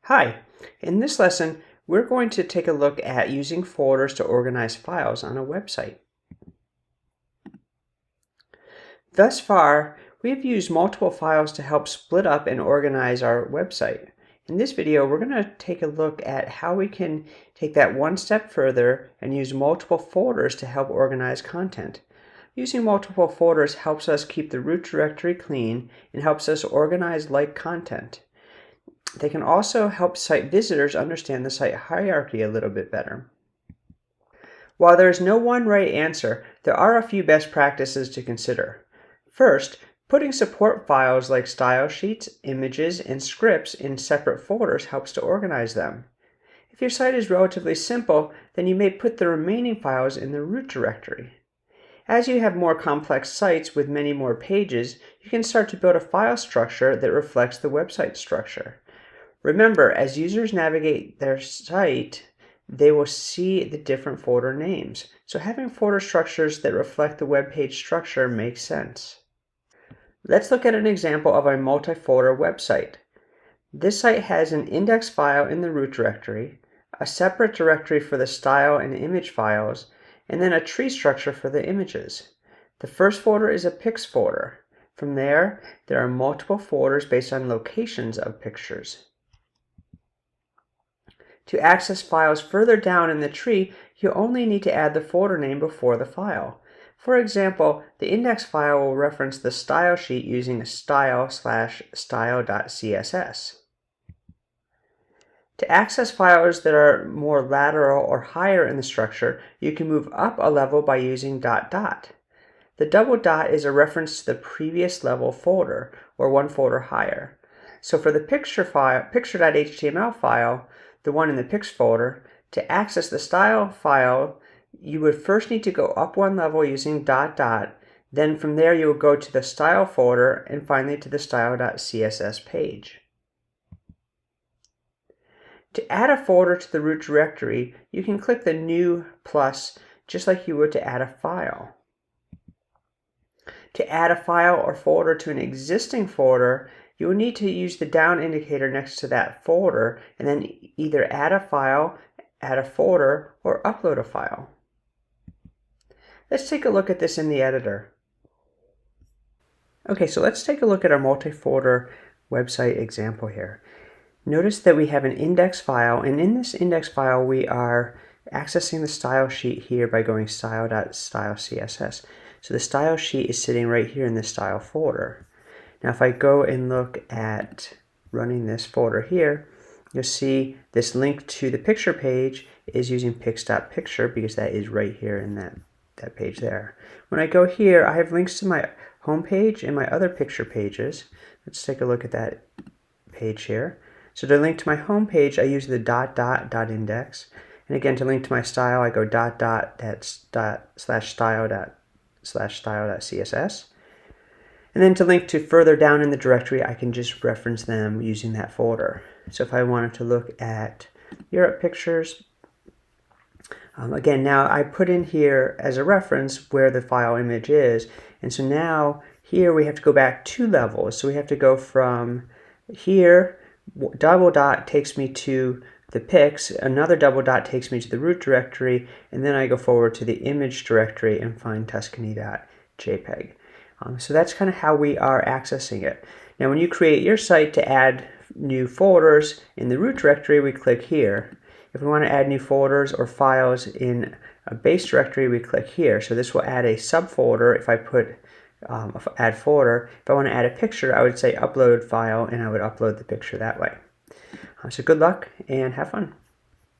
Hi, in this lesson, we're going to take a look at using folders to organize files on a website. Thus far, we've used multiple files to help split up and organize our website. In this video, we're going to take a look at how we can take that one step further and use multiple folders to help organize content. Using multiple folders helps us keep the root directory clean and helps us organize like content. They can also help site visitors understand the site hierarchy a little bit better. While there is no one right answer, there are a few best practices to consider. First, putting support files like style sheets, images, and scripts in separate folders helps to organize them. If your site is relatively simple, then you may put the remaining files in the root directory. As you have more complex sites with many more pages, you can start to build a file structure that reflects the website structure. Remember, as users navigate their site, they will see the different folder names. So having folder structures that reflect the web page structure makes sense. Let's look at an example of a multi-folder website. This site has an index file in the root directory, a separate directory for the style and image files, and then a tree structure for the images. The first folder is a pics folder. From there are multiple folders based on locations of pictures. To access files further down in the tree, you only need to add the folder name before the file. For example, the index file will reference the style sheet using style/style.css. To access files that are more lateral or higher in the structure, you can move up a level by using ... The double dot is a reference to the previous level folder, or one folder higher. So for the picture file, picture.html file, the one in the pics folder, to access the style file, you would first need to go up one level using ... Then from there you will go to the style folder and finally to the style.css page. To add a folder to the root directory, you can click the new plus just like you would to add a file. To add a file or folder to an existing folder, you will need to use the down indicator next to that folder and then either add a file, add a folder, or upload a file. Let's take a look at this in the editor. Okay, so let's take a look at our multi-folder website example here. Notice that we have an index file, and in this index file we are accessing the style sheet here by going style.style.css. So the style sheet is sitting right here in the style folder. Now if I go and look at running this folder here, you'll see this link to the picture page is using pics.picture because that is right here in that page there. When I go here, I have links to my home page and my other picture pages. Let's take a look at that page here. So to link to my home page, I use the ... index. And again, to link to my style, I go ... /style.css. And then to link to further down in the directory, I can just reference them using that folder. So if I wanted to look at Europe pictures, again, now I put in here as a reference where the file image is. And so now here we have to go back 2 levels. So we have to go from here, double dot takes me to the pics, another double dot takes me to the root directory, and then I go forward to the image directory and find Tuscany.jpg. So that's kind of how we are accessing it. Now when you create your site to add new folders in the root directory, we click here. If we want to add new folders or files in a base directory, we click here. So this will add a subfolder if I put add folder. If I want to add a picture, I would say upload file, and I would upload the picture that way. So good luck and have fun.